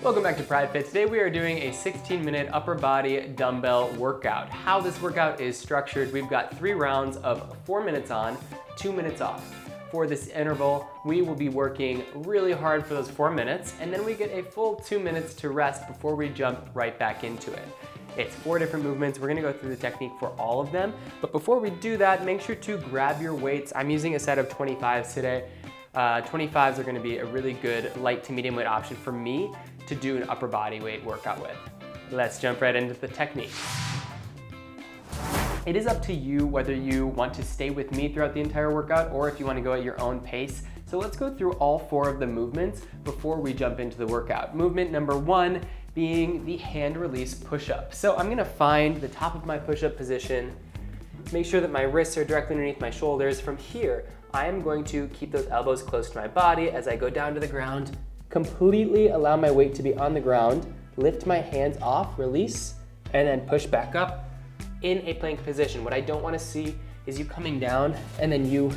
Welcome back to pridefit. Today we are doing a 16-minute upper body dumbbell workout. How this workout is structured, we've got 3 rounds of 4 minutes on, 2 minutes off. For this interval, we will be working really hard for those 4 minutes, and then we get a full 2 minutes to rest before we jump right back into it. It's 4 different movements. We're gonna go through the technique for all of them, but before we do that, make sure to grab your weights. I'm using a set of 25s today. 25s are gonna be a really good light to medium weight option for me to do an upper body weight workout with. Let's jump right into the technique. It is up to you whether you want to stay with me throughout the entire workout or if you want to go at your own pace. So let's go through all 4 of the movements before we jump into the workout. Movement number 1 being the hand release push-up. So I'm gonna find the top of my push-up position, make sure that my wrists are directly underneath my shoulders. From here, I am going to keep those elbows close to my body as I go down to the ground, completely allow my weight to be on the ground, lift my hands off, release, and then push back up in a plank position. What I don't want to see is you coming down and then you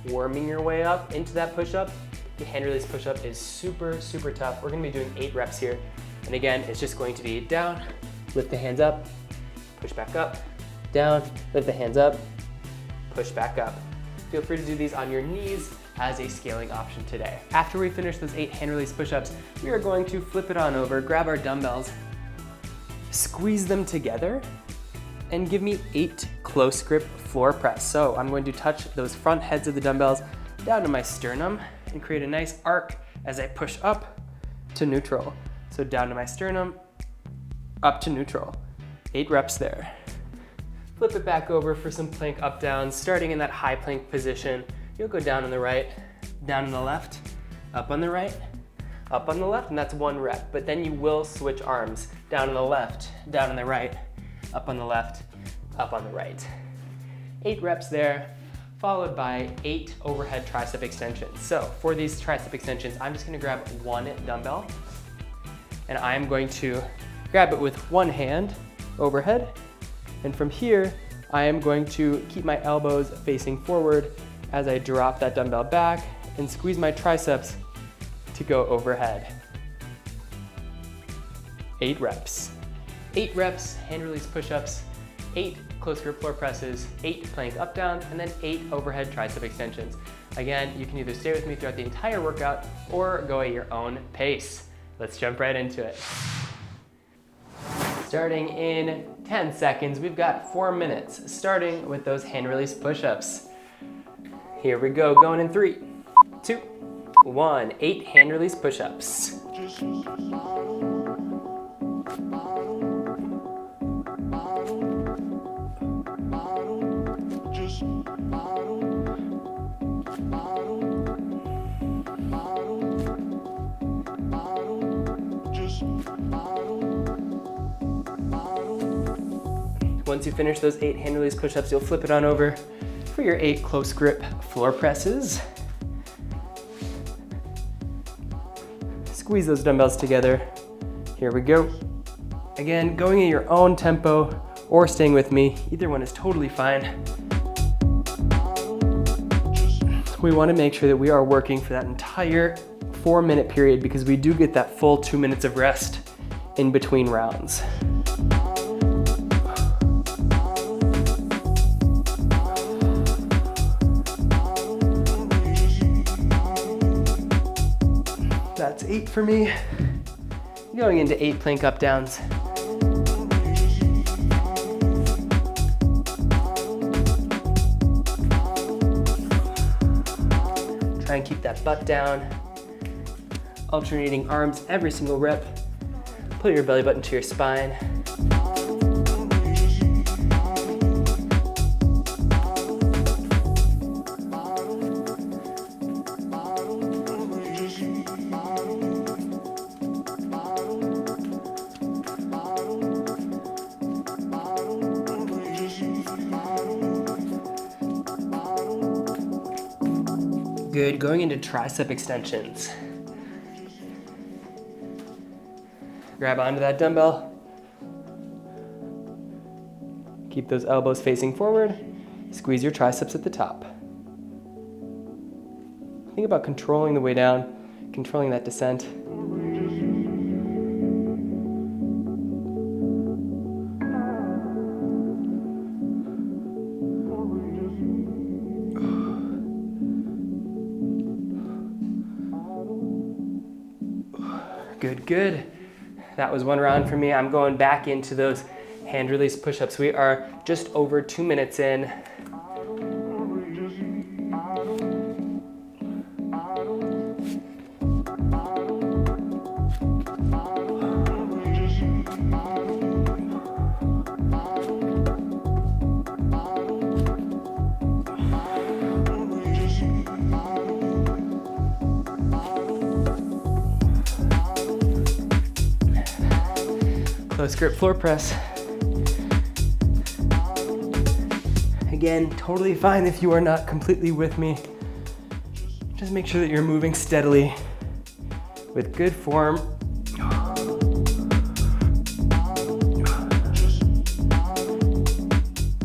worming your way up into that push-up. The hand release push-up is super, super tough. We're gonna be doing 8 reps here. And again, it's just going to be down, lift the hands up, push back up, down, lift the hands up, push back up. Feel free to do these on your knees as a scaling option today. After we finish those 8 hand release push-ups, we are going to flip it on over, grab our dumbbells, squeeze them together, and give me 8 close grip floor press. So I'm going to touch those front heads of the dumbbells down to my sternum and create a nice arc as I push up to neutral. So down to my sternum, up to neutral. 8 reps there. Flip it back over for some plank up downs, starting in that high plank position. You'll go down on the right, down on the left, up on the right, up on the left, and that's 1 rep. But then you will switch arms, down on the left, down on the right, up on the left, up on the right. 8 reps there, followed by 8 overhead tricep extensions. So for these tricep extensions, I'm just gonna grab 1 dumbbell, and I'm going to grab it with 1 hand overhead, and from here, I am going to keep my elbows facing forward as I drop that dumbbell back and squeeze my triceps to go overhead. 8 reps. 8 reps, hand release push-ups, 8 close grip floor presses, 8 plank up downs, and then 8 overhead tricep extensions. Again, you can either stay with me throughout the entire workout or go at your own pace. Let's jump right into it. Starting in 10 seconds, we've got 4 minutes, starting with those hand release push-ups. Here we go, going in 3, 2, 1. 8 hand release push-ups. Once you finish those 8 hand release push-ups, you'll flip it on over for your 8 close grip floor presses. Squeeze those dumbbells together. Here we go. Again, going at your own tempo or staying with me, either one is totally fine. We want to make sure that we are working for that entire 4-minute period because we do get that full 2 minutes of rest in between rounds. That's 8 for me. Going into 8 plank up downs. Try and keep that butt down. Alternating arms every single rep. Put your belly button to your spine. Good, going into tricep extensions. Grab onto that dumbbell. Keep those elbows facing forward. Squeeze your triceps at the top. Think about controlling the way down, controlling that descent. Good, good. That was one round for me. I'm going back into those hand release push-ups. We are just over 2 minutes in. Close grip floor press. Again, totally fine if you are not completely with me. Just make sure that you're moving steadily with good form.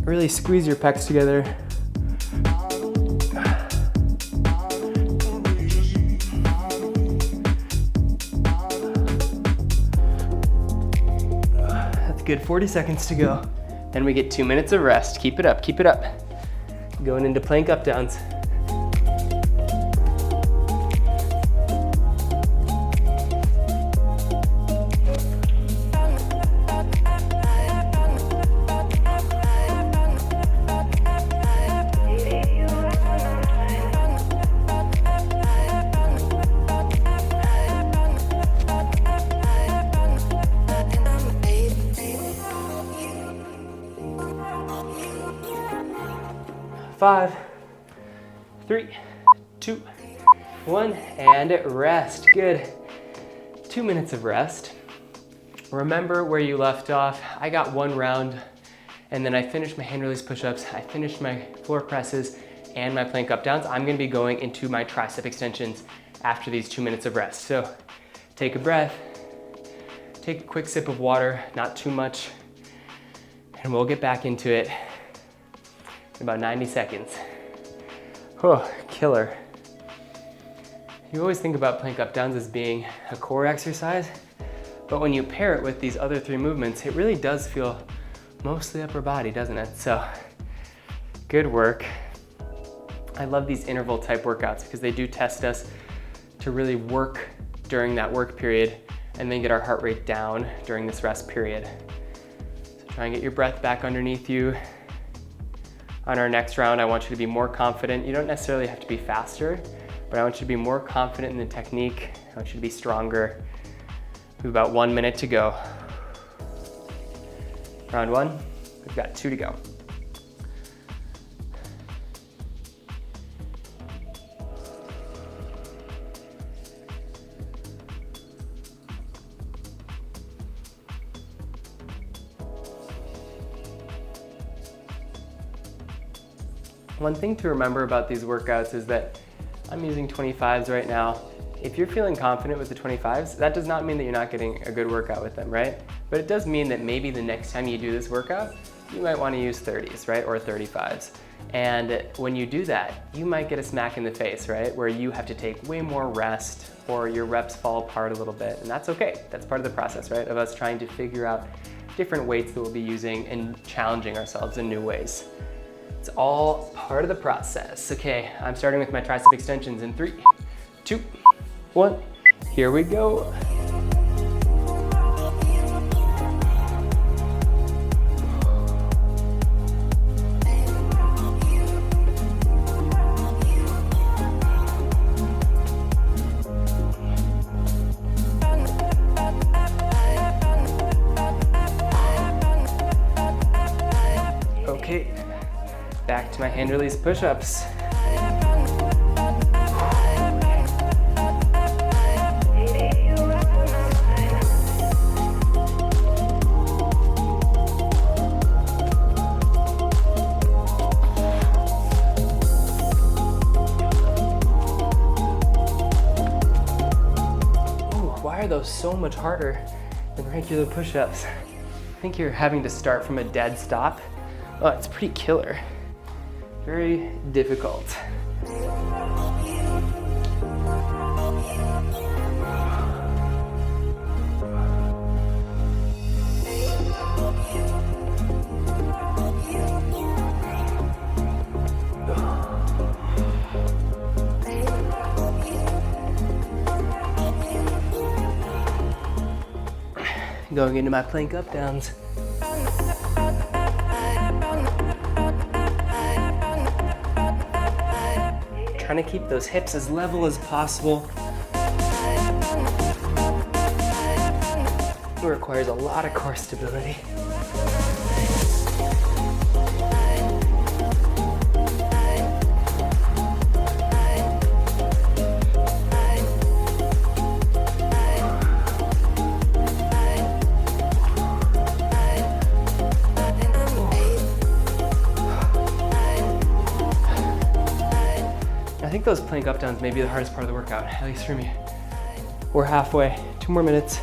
Really squeeze your pecs together. Good, 40 seconds to go. Then we get 2 minutes of rest. Keep it up, keep it up. Going into plank up downs. Five, 3, 2, 1, and rest. Good. 2 minutes of rest. Remember where you left off. I got one round, and then I finished my hand release push-ups, I finished my floor presses, and my plank up downs. I'm gonna be going into my tricep extensions after these 2 minutes of rest. So take a breath, take a quick sip of water, not too much, and we'll get back into it in about 90 seconds. Oh, killer. You always think about plank up downs as being a core exercise, but when you pair it with these other 3 movements, it really does feel mostly upper body, doesn't it? So, good work. I love these interval type workouts because they do test us to really work during that work period and then get our heart rate down during this rest period. So try and get your breath back underneath you. On our next round, I want you to be more confident. You don't necessarily have to be faster, but I want you to be more confident in the technique. I want you to be stronger. We have about 1 minute to go. Round 1, we've got 2 to go. One thing to remember about these workouts is that I'm using 25s right now. If you're feeling confident with the 25s, that does not mean that you're not getting a good workout with them, right? But it does mean that maybe the next time you do this workout, you might want to use 30s, right? Or 35s. And when you do that, you might get a smack in the face, right? Where you have to take way more rest or your reps fall apart a little bit. And that's okay. That's part of the process, right? Of us trying to figure out different weights that we'll be using and challenging ourselves in new ways. It's all part of the process. Okay, I'm starting with my tricep extensions in 3, 2, 1. Here we go. Okay. Back to my hand release push-ups. Why are those so much harder than regular push-ups? I think you're having to start from a dead stop. Oh, it's pretty killer. Very difficult. Going into my plank up downs. Trying to keep those hips as level as possible. It requires a lot of core stability. I think those plank up downs may be the hardest part of the workout, at least for me. We're halfway, 2 more minutes.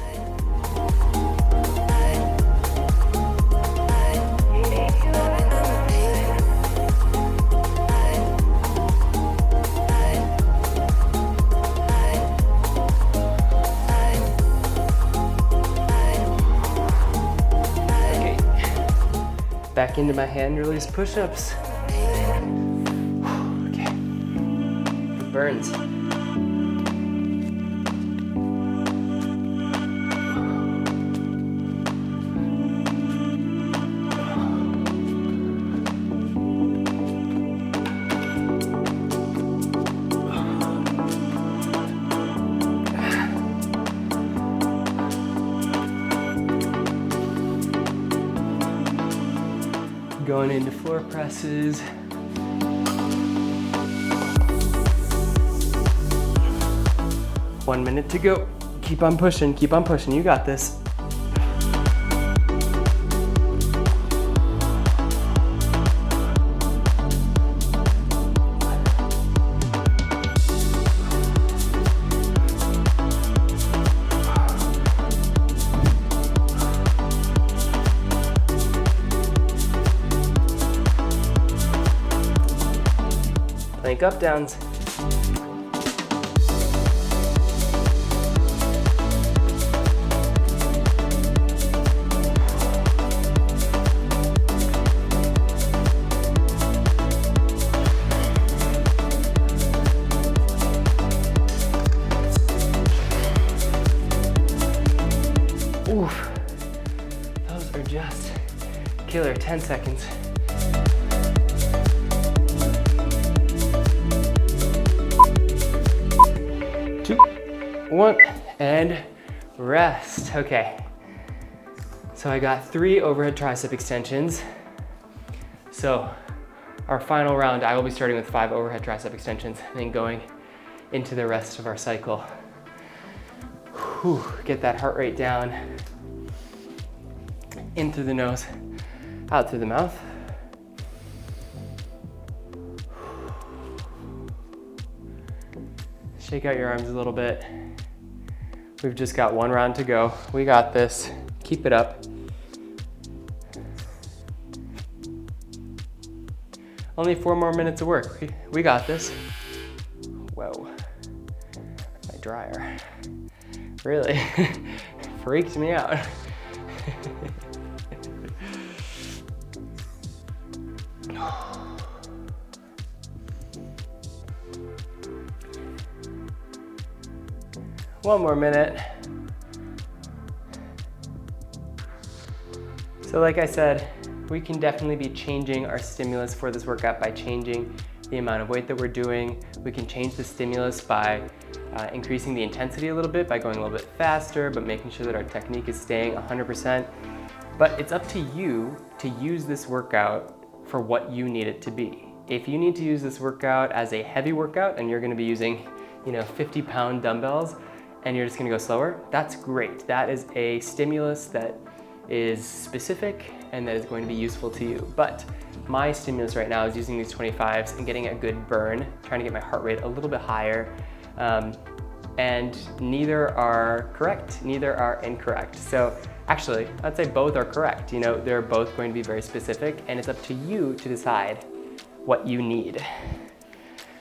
Okay, back into my hand release push-ups. Burns. Going into floor presses. One minute to go. Keep on pushing, you got this. Plank up downs. Oof, those are just killer. 10 seconds. Two, one, and rest. Okay, so I got 3 overhead tricep extensions. So our final round, I will be starting with 5 overhead tricep extensions and then going into the rest of our cycle. Whew, get that heart rate down. In through the nose, out through the mouth. Shake out your arms a little bit. We've just got 1 round to go. We got this. Keep it up. Only 4 more minutes of work. We got this. Whoa, my dryer really freaked me out. One more minute. So like I said, we can definitely be changing our stimulus for this workout by changing the amount of weight that we're doing. We can change the stimulus by increasing the intensity a little bit, by going a little bit faster, but making sure that our technique is staying 100%. But it's up to you to use this workout for what you need it to be. If you need to use this workout as a heavy workout and you're gonna be using 50-pound dumbbells and you're just gonna go slower, that's great. That is a stimulus that is specific and that is going to be useful to you. But my stimulus right now is using these 25s and getting a good burn, trying to get my heart rate a little bit higher. And neither are correct, neither are incorrect. So actually, I'd say both are correct. They're both going to be very specific, and it's up to you to decide what you need.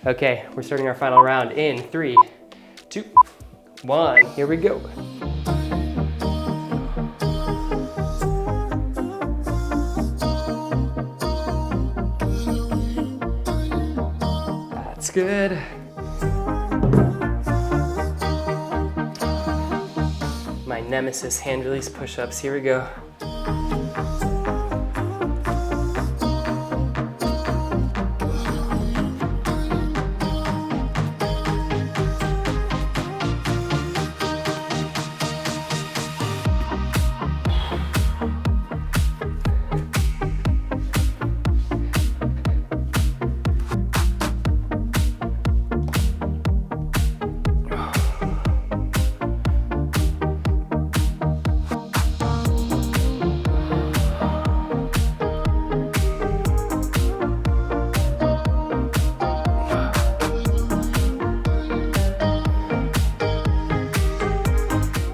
Okay, we're starting our final round in 3, 2, 1. Here we go. That's good. my nemesis hand release push-ups. Here we go.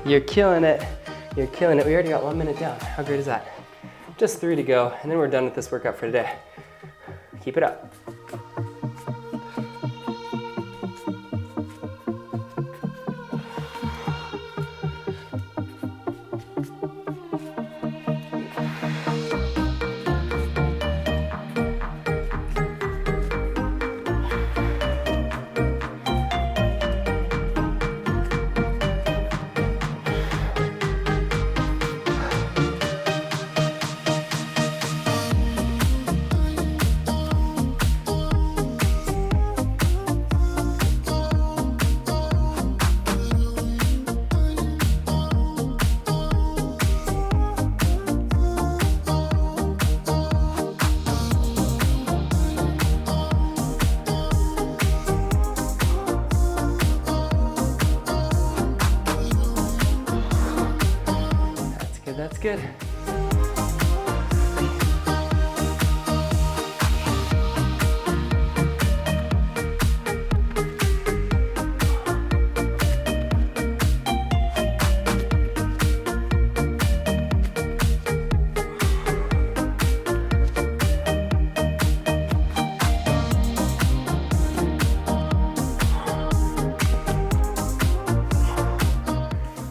You're killing it. You're killing it. We already got 1 minute down. How great is that? Just 3 to go, and then we're done with this workout for today. Keep it up. That's good.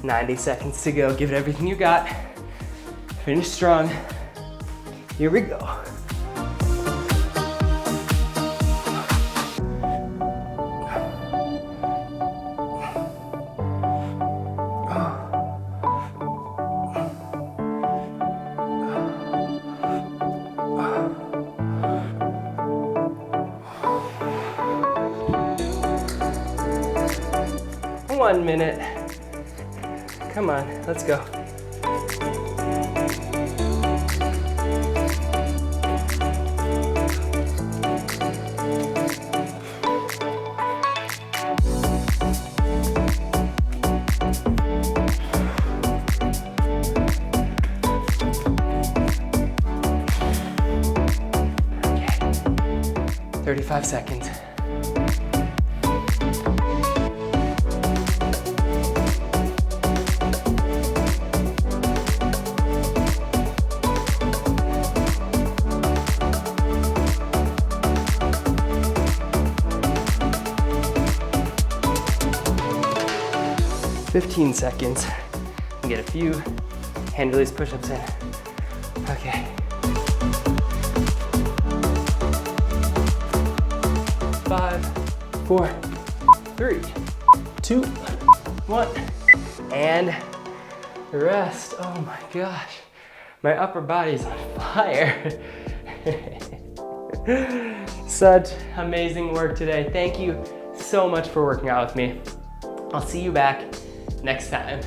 "90 seconds to go. Give it everything you got. Finish strong. Here we go. One minute. Come on, let's go. Okay. 35 seconds. "15 seconds. And get a few hand release push-ups in. Okay. 5, 4, 3, 2, 1. And rest. Oh my gosh. My upper body's on fire. Such amazing work today. Thank you so much for working out with me. I'll see you back next time.